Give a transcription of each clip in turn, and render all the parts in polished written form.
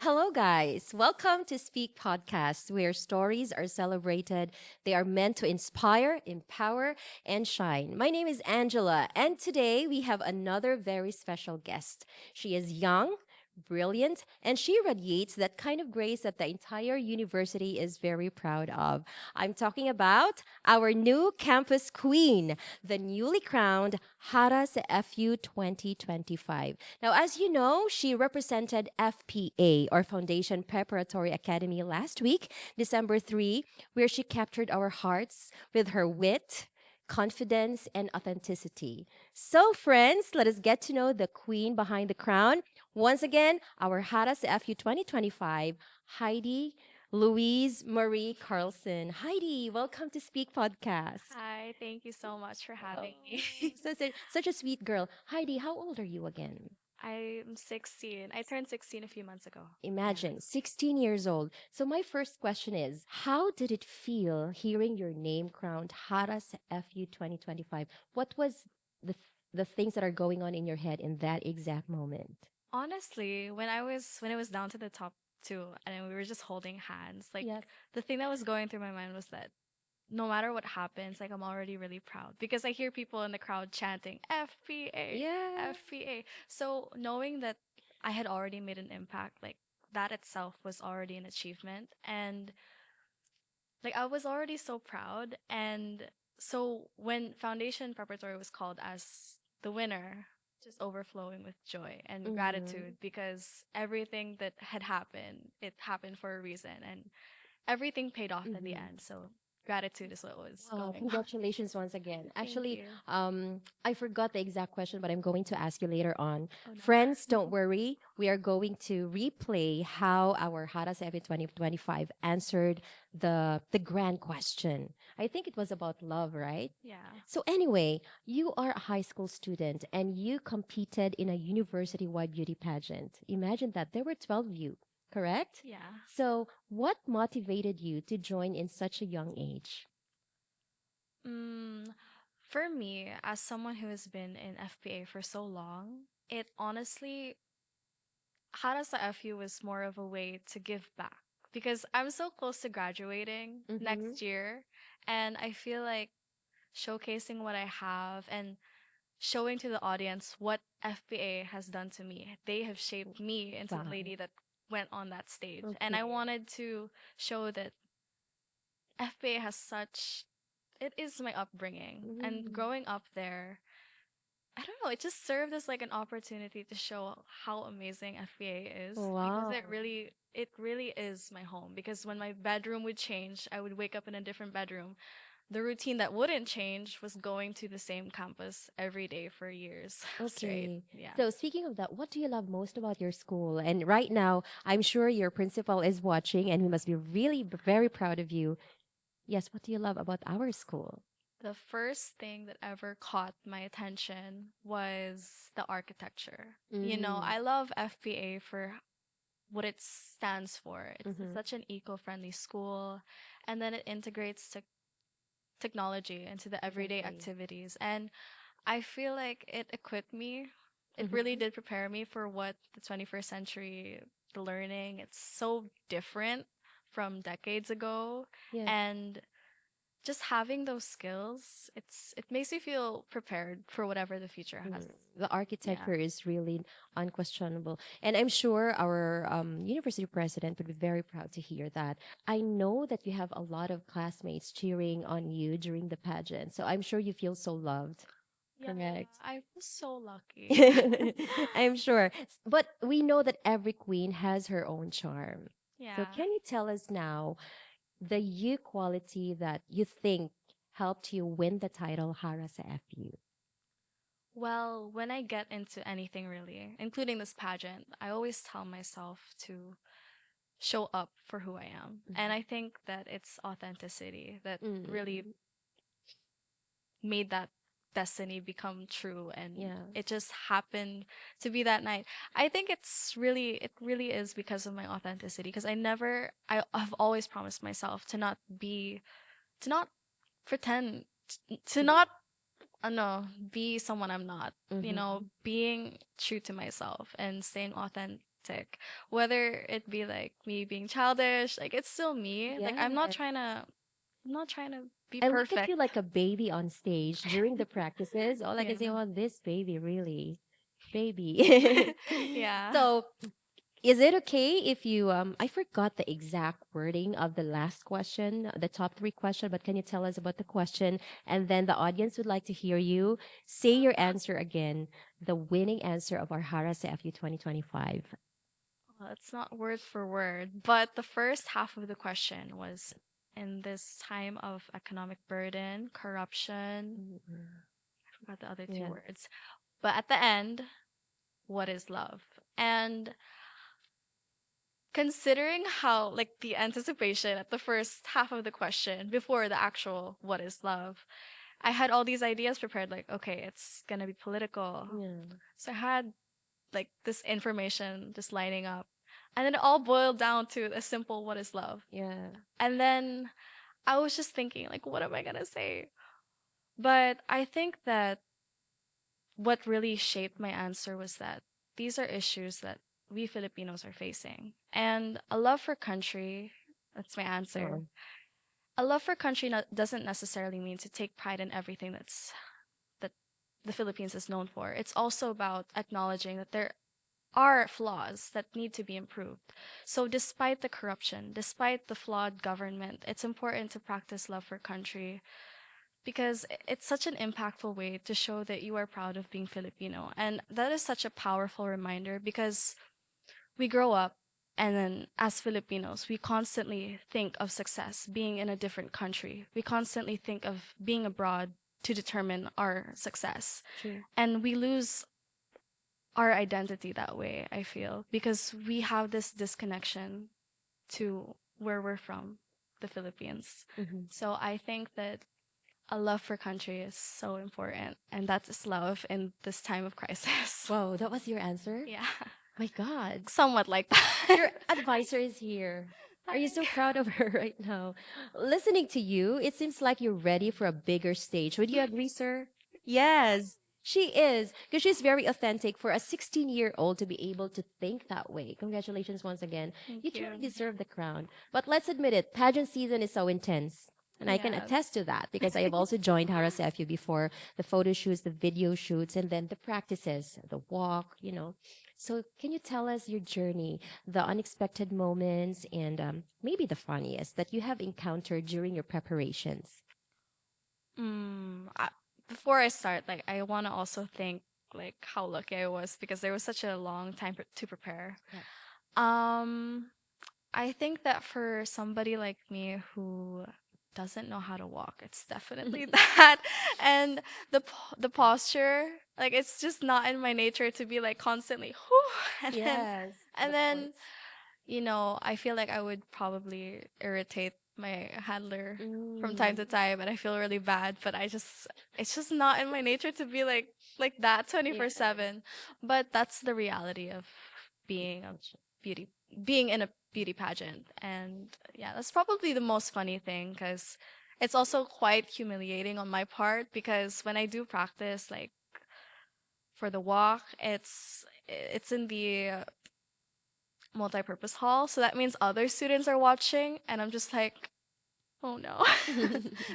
Hello, guys. Welcome to Speak Podcast, where stories are celebrated. They are meant to inspire, empower, and shine. My name is Angela, and today we have another very special guest. She is young, brilliant, and she radiates that kind of grace that the entire university is very proud of. I'm talking about our new campus queen, the newly crowned Hara's FU 2025. Now, as you know, she represented FPA, or Foundation Preparatory Academy, last week, December 3, where she captured our hearts with her wit, confidence, and authenticity. So, friends, let us get to know the queen behind the crown. Once again, our Haras FU 2025, Heidi Louise Marie Carlson. Heidi, welcome to Speak Podcast. Hi, thank you so much for Oh, having me. such a sweet girl. Heidi, how old are you again? I'm 16. I turned 16 a few months ago. Yeah. Imagine, 16 years old. So my first question is, how did it feel hearing your name crowned Haras FU 2025? What was the things that are going on in your head in that exact moment? Honestly, when it was down to the top two and we were just holding hands, like Yes. the thing that was going through my mind was that no matter what happens, like I'm already really proud because I hear people in the crowd chanting FPA, Yeah. FPA. So knowing that I had already made an impact, like that itself was already an achievement. And like I was already so proud. And so when Foundation Preparatory was called as the winner, just overflowing with joy and Mm-hmm. gratitude because everything that had happened, it happened for a reason and everything paid off at the Mm-hmm. end. So gratitude is what was Wow, going on. congratulations once again. Thank Actually, you. I forgot the exact question, but I'm going to ask you later on. Oh Friends, no. don't worry. We are going to replay how our Hara 7 2025 answered the grand question. I think it was about love, right? Yeah. So anyway, you are a high school student and you competed in a university-wide beauty pageant. Imagine that there were 12 of you, correct? Yeah. So, what motivated you to join in such a young age? Mm, for me, as someone who has been in FPA for so long, it honestly Harasa FU was more of a way to give back because I'm so close to graduating Mm-hmm. next year. And I feel like showcasing what I have and showing to the audience what FPA has done to me. They have shaped me into the Wow. lady that went on that stage. And I Okay. wanted to show that FPA has such, it is my upbringing. And Mm. growing up there, I don't know, it just served as like an opportunity to show how amazing FBA is because Wow. it really is my home because when my bedroom would change, I would wake up in a different bedroom. The routine that wouldn't change was going to the same campus every day for years straight. Okay. Yeah. So speaking of that, what do you love most about your school? And right now, I'm sure your principal is watching and he must be really very proud of you. Yes, what do you love about our school? The first thing that ever caught my attention was the architecture. You know, Mm. I love FPA for what it stands for. It's Mm-hmm. such an eco-friendly school, and then it integrates technology into the everyday Exactly. activities. And I feel like it equipped me. It really Mm-hmm. did prepare me for what the 21st century learning. It's so different from decades ago, Yes. and just having those skills, it makes me feel prepared for whatever the future has. The Yeah. architecture is really unquestionable. And I'm sure our university president would be very proud to hear that. I know that you have a lot of classmates cheering on you during the pageant. So I'm sure you feel so loved. Yeah, Correct. I was so lucky. I'm sure. But we know that every queen has her own charm. So Yeah. can you tell us now the you quality that you think helped you win the title Harasa FU? Well, when I get into anything really, including this pageant, I always tell myself to show up for who I am. And I think that it's authenticity that really Mm, made that destiny become true and yeah. it just happened to be that night. I think it really is because of my authenticity because I've always promised myself to not pretend to not no, be someone I'm not. You Mm-hmm. know, being true to myself and staying authentic authentic. Whether it be like me being childish, like it's still me. Like Yes. I'm not trying to be I look at you perfect. like a baby on stage during the practices. All I can say, Yeah. oh, this baby, really, baby. Yeah. So, is it okay if you I forgot the exact wording of the last question, the top three question, but can you tell us about the question? And then the audience would like to hear you say your answer again, the winning answer of our Hara CFU 2025. Well, it's not word for word, but the first half of the question was, in this time of economic burden, corruption, Mm-mm. I forgot the other two Yeah. words. But at the end, what is love? And considering how, like, the anticipation at the first half of the question before the actual what is love, I had all these ideas prepared, like, okay, it's gonna be political. Yeah. So I had like this information just lining up. And then it all boiled down to a simple what is love. Yeah. And then I was just thinking, like, what am I gonna say? But I think that what really shaped my answer was that these are issues that we Filipinos are facing. And a love for country, that's my answer. Oh. A love for country doesn't necessarily mean to take pride in everything that the Philippines is known for. It's also about acknowledging that there are flaws that need to be improved. So despite the corruption, despite the flawed government, it's important to practice love for country because it's such an impactful way to show that you are proud of being Filipino. And that is such a powerful reminder because we grow up and then as Filipinos, we constantly think of success being in a different country. We constantly think of being abroad to determine our success. True. And we lose our identity that way, I feel, because we have this disconnection to where we're from, the Philippines. Hmm. So I think that a love for country is so important, and that is love in this time of crisis. Wow, that was your answer? Yeah, My God. somewhat like Your that. advisor is here. Are you so proud of her right now? Listening to you, it seems like you're ready for a bigger stage. Would you agree, sir? Yes, she is. Because she's very authentic for a 16-year-old to be able to think that way. Congratulations once again. You Thank you. truly deserve the crown. But let's admit it, pageant season is so intense. And I can attest Yes. to that because I have also joined Hara CFU before the photo shoots, the video shoots, and then the practices, the walk, So, can you tell us your journey, the unexpected moments, and maybe the funniest that you have encountered during your preparations? Before I start, like I want to also thank like how lucky I was because there was such a long time to prepare. Yes. Um, I think that for somebody like me who doesn't know how to walk, it's definitely that. And the posture, like it's just not in my nature to be like constantly, whew, and then Yes, and the then points. I feel like I would probably irritate my handler from time Mm, to time, and I feel really bad. But it's just not in my nature to be like that yeah. 24/7. But that's the reality of being a beauty, being in a beauty pageant, and yeah, that's probably the most funny thing because it's also quite humiliating on my part because when I do practice, like for the walk, it's in the multi-purpose hall, so that means other students are watching, and I'm just like, oh no.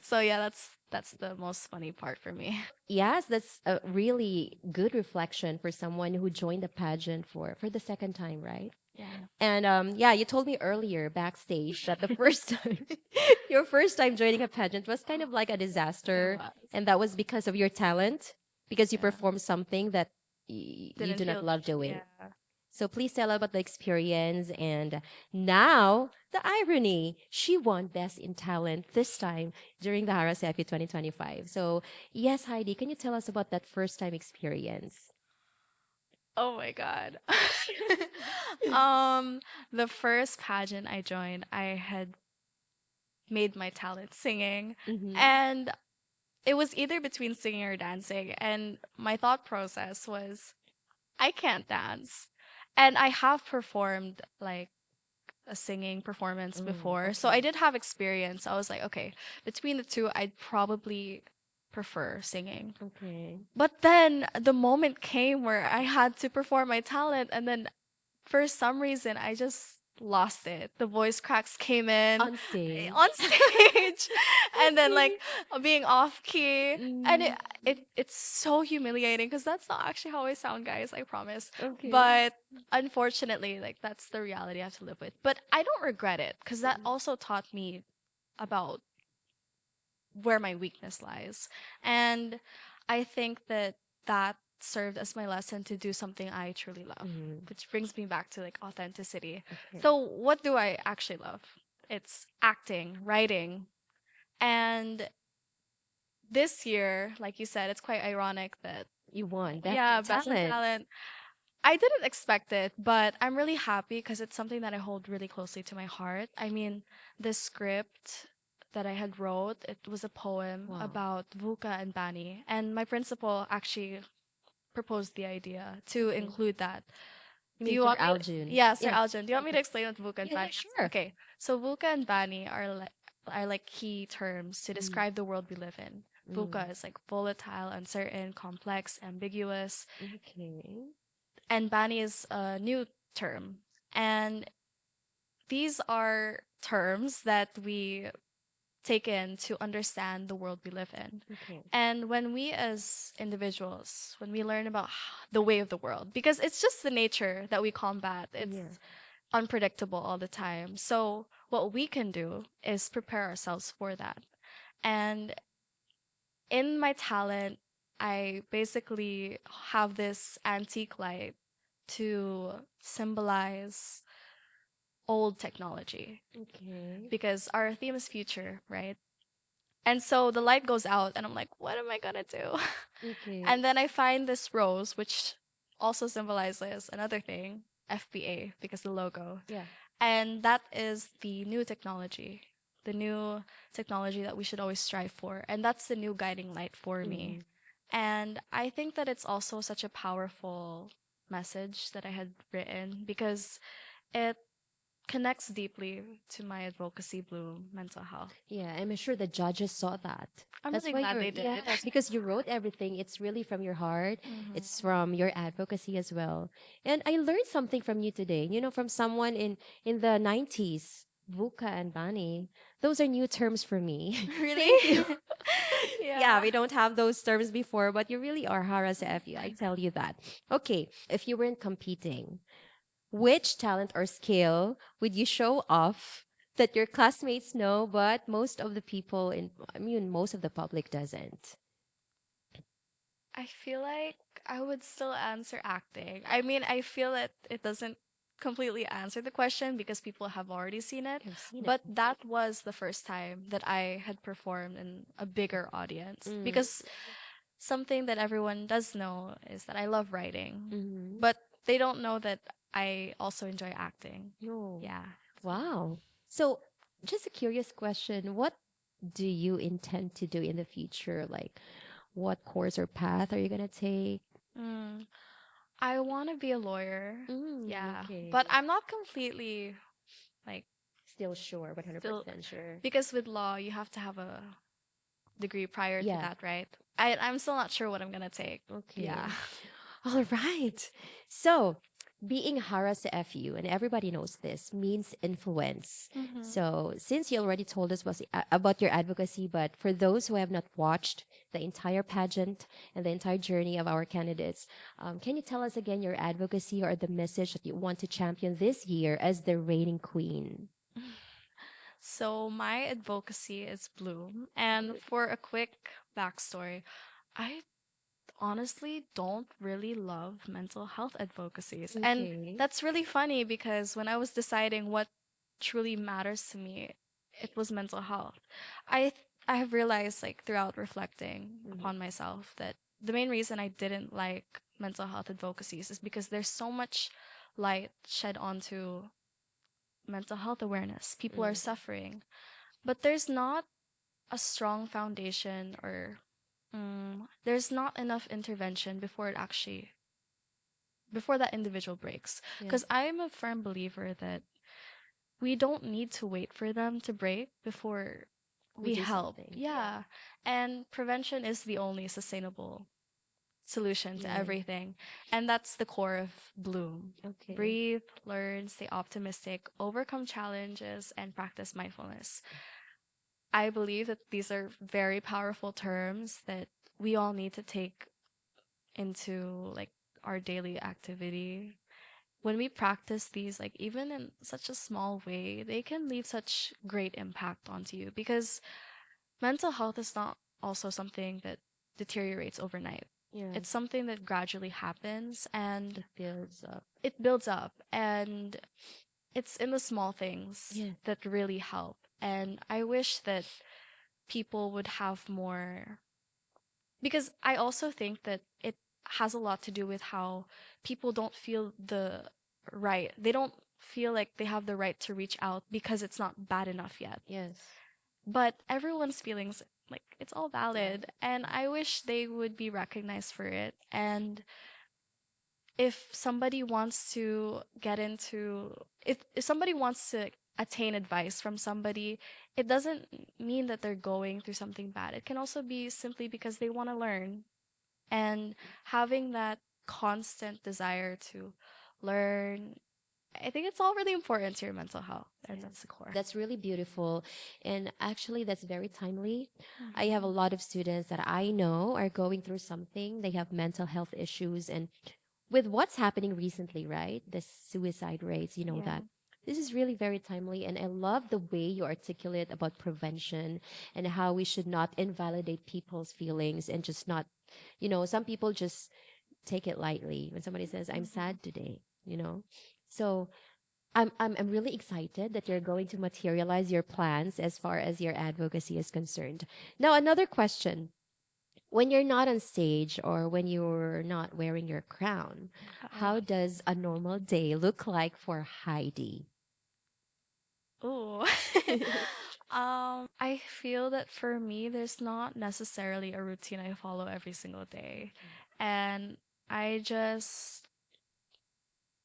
So yeah, that's the most funny part for me. Yes, that's a really good reflection for someone who joined the pageant for the second time, right? Yeah. And yeah, you told me earlier backstage that the first time, your first time joining a pageant was kind of like a It disaster, was. and that was because of your talent, because you Yeah. performed something that you Didn't do not feel. love doing. Yeah. So please tell about the experience. And now, the irony, she won Best in Talent this time during the Hara CFU 2025. So, yes, Heidi, can you tell us about that first time experience? Oh my god. um, the first pageant I joined, I had made my talent singing, Mm-hmm. and it was either between singing or dancing, and my thought process was, I can't dance. And I have performed like a singing performance Oh, before. So I okay. did have experience. I was like, okay, between the two, I'd probably prefer singing. Okay. But then the moment came where I had to perform my talent, and then for some reason, I just lost it. The voice cracks came in On stage. on stage, and then Okay. like being off key, and Mm, it's so humiliating because that's not actually how I sound, guys. I promise. okay. But unfortunately, like that's the reality I have to live with. But I don't regret it because that Mhm. also taught me about where my weakness lies. And I think that that served as my lesson to do something I truly love, Mhm. which brings me back to like authenticity. Okay. So, what do I actually love? It's acting, writing. And this year, like you said, it's quite ironic that, You won. Best in yeah, Best in Talent. Talent. I didn't expect it, but I'm really happy because it's something that I hold really closely to my heart. I mean, the script that I had wrote, it was a poem Wow. about Vuka and Bani, and my principal actually proposed the idea to Okay. include that. You Do mean you Sir want me? Aljun? Yeah, Sir Yeah. Aljan. Do you want me to Okay. explain what Vuka and Yeah, yeah, Bani is? sure. Okay, so Vuka and Bani are like key terms to Mm, describe the world we live in. mm. Vuka is like volatile, uncertain, complex, ambiguous, Okay. and Bani is a new term. And these are terms that we take in to understand the world we live in. Okay. And when we as individuals, when we learn about the way of the world, because it's just the nature that we combat, it's Yeah. unpredictable all the time. So what we can do is prepare ourselves for that. And in my talent, I basically have this antique light to symbolize old technology Okay. because our theme is future, right? And so the light goes out, and I'm like, what am I gonna do? Okay. And then I find this rose, which also symbolizes another thing, FBA, because the logo. Yeah. And that is the new technology that we should always strive for. And that's the new guiding light for me. Mm. And I think that it's also such a powerful message that I had written because it connects deeply to my advocacy bloom mental health. Yeah, I'm sure the judges saw that. I'm That's really why glad you're, they did. yes, because you wrote everything. It's really from your heart. It's from your advocacy as well. And I learned something from you today. From someone in the 90s, Vuka and Bani. Those are new terms for me. Really? Thank you. Yeah, Yeah. we don't have those terms before, but you really are Hara sa FU. I tell you that. Okay, if you weren't competing, which talent or skill would you show off that your classmates know, but most of the people I mean, most of the public doesn't? I feel like I would still answer acting. I mean, I feel that it doesn't completely answer the question because people have already seen it, I've seen it. but that was the first time that I had performed in a bigger audience Mm, because something that everyone does know is that I love writing, mm-hmm. but they don't know that I also enjoy acting. No. Yeah. Wow. So, just a curious question. What do you intend to do in the future? Like, what course or path are you going to take? Mm, I want to be a lawyer. Yeah. Okay. But I'm not completely like Still sure, still 100% sure. because with law you have to have a degree prior to Yeah. that, right? I'm still not sure what I'm gonna take. Okay. Yeah. All right. So, being Hara sa FU, and everybody knows this, means influence. Hmm. So, since you already told us about your advocacy, but for those who have not watched the entire pageant and the entire journey of our candidates, can you tell us again your advocacy or the message that you want to champion this year as the reigning queen? So my advocacy is Bloom, and for a quick backstory, I honestly don't really love mental health advocacies. And Okay. that's really funny because when I was deciding what truly matters to me, it was mental health. I have realized like throughout reflecting Mhm. upon myself that the main reason I didn't like mental health advocacies is because there's so much light shed onto mental health awareness. People are Mm. suffering, but there's not a strong foundation or there's not enough intervention before that individual breaks. Yeah. Because I'm a firm believer that we don't need to wait for them to break before We we do help. something. Yeah. Yeah. And prevention is the only sustainable solution to Right. everything. And that's the core of Bloom. Okay. Breathe, learn, stay optimistic, overcome challenges, and practice mindfulness. I believe that these are very powerful terms that we all need to take into like our daily activity. When we practice these, like even in such a small way, they can leave such great impact onto you because mental health is not also something that deteriorates overnight. It's Yes. something that gradually happens and It builds up. it builds up, and it's in the small things Yeah. that really help. And I wish that people would have more, because I also think that it has a lot to do with how people don't feel they don't feel like they have the right to reach out because it's not bad enough yet. Yes. But everyone's feelings, like it's all valid, and I wish they would be recognized for it. And if somebody wants to get into if somebody wants to attain advice from somebody, it doesn't mean that they're going through something bad. It can also be simply because they want to learn, and having that constant desire to learn, I think it's all really important to your mental health, and that's the core. That's really beautiful. And actually, that's very timely. I have a Mhm. lot of students that I know are going through something. They have mental health issues. And with what's happening recently, right? The suicide rates, you know Yeah. that. This is really very timely. And I love the way you articulate about prevention and how we should not invalidate people's feelings and just not, some people just take it lightly when somebody says, I'm Mhm. sad today, you know? So I'm really excited that you're going to materialize your plans as far as your advocacy is concerned. Now, another question. When you're not on stage or when you're not wearing your crown, Uh-oh. how does a normal day look like for Heidi? Ooh. I feel that for me, there's not necessarily a routine I follow every single day. And I just,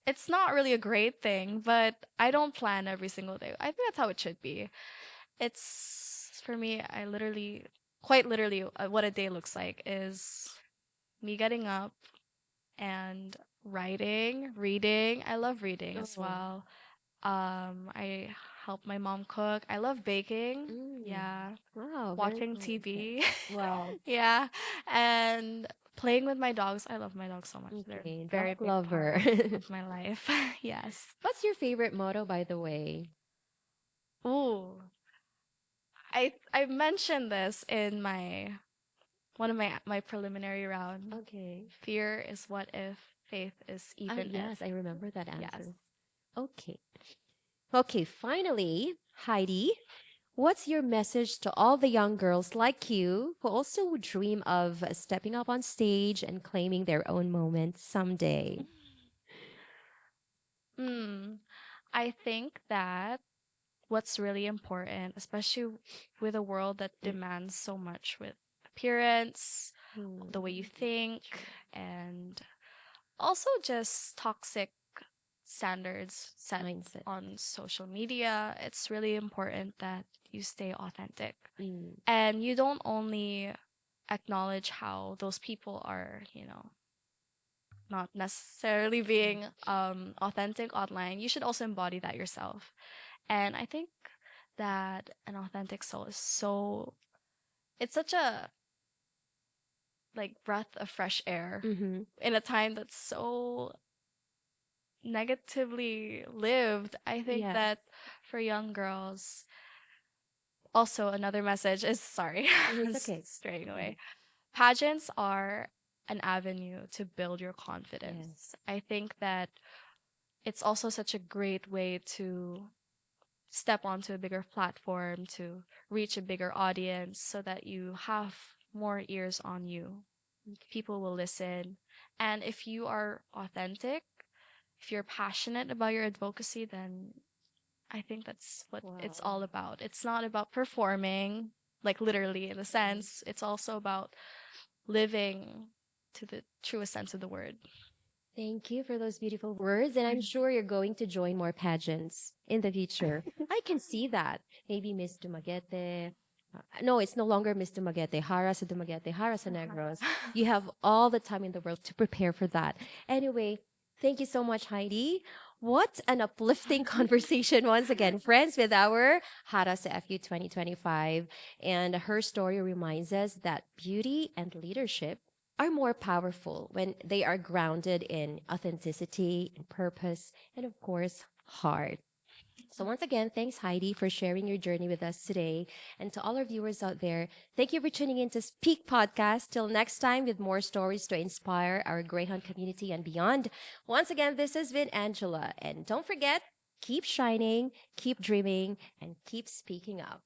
it's not really a great thing, but I don't plan every single day. I think that's how it should be. It's, for me, quite literally, what a day looks like is me getting up and writing, reading. I love reading as Oh, well. I help my mom cook. I love baking. mm, Yeah. wow, very Watching cool. Okay. TV. Wow. Yeah. And playing with my dogs. I love my dogs so much. They're a Okay, very dog big part lover. of my life. Yes. What's your favorite motto, by the way? Ooh. I mentioned this in my one of my preliminary round. Okay. Fear is what if, faith is Ah, even if. yes, I remember that Yes. answer. Okay. Okay, finally, Heidi, what's your message to all the young girls like you who also dream of stepping up on stage and claiming their own moment someday? Hmm. I think that what's really important, especially with a world that demands so much with appearance, the way you Hmm, think, and also just toxic standards set mindset. on social media, it's really important that you stay authentic. Mm, And you don't only acknowledge how those people are, not necessarily being authentic online, you should also embody that yourself. And I think that an authentic soul is it's such a like breath of fresh air mm-hmm. in a time that's so negatively lived. I think Yeah, that for young girls, also another message is sorry, it's it's okay. straying Mhm. away. Pageants are an avenue to build your Yes. confidence. I think that it's also such a great way to step onto a bigger platform, to reach a bigger audience so that you have more ears on you. People will listen. And if you are authentic, if you're passionate about your advocacy, then I think that's what it's Wow. all about. It's not about performing, like literally in a Mhm. sense, it's also about living to the truest sense of the word. Thank you for those beautiful words. And I'm sure you're going to join more pageants in the future. I can see that. Maybe Miss Dumaguete, No, it's no longer Miss Dumaguete. Hara sa Dumaguete, Hara sa Negros. You have all the time in the world to prepare for that. Anyway, thank you so much, Heidi. What an uplifting conversation once again, friends, with our Hara sa FU 2025. And her story reminds us that beauty and leadership are more powerful when they are grounded in authenticity, in purpose, and of course, heart. So, once again, thanks, Heidi, for sharing your journey with us today. And to all our viewers out there, thank you for tuning in to Speak Podcast. Till next time, with more stories to inspire our Greyhound community and beyond. Once again, this has been Angela. And don't forget, keep shining, keep dreaming, and keep speaking up.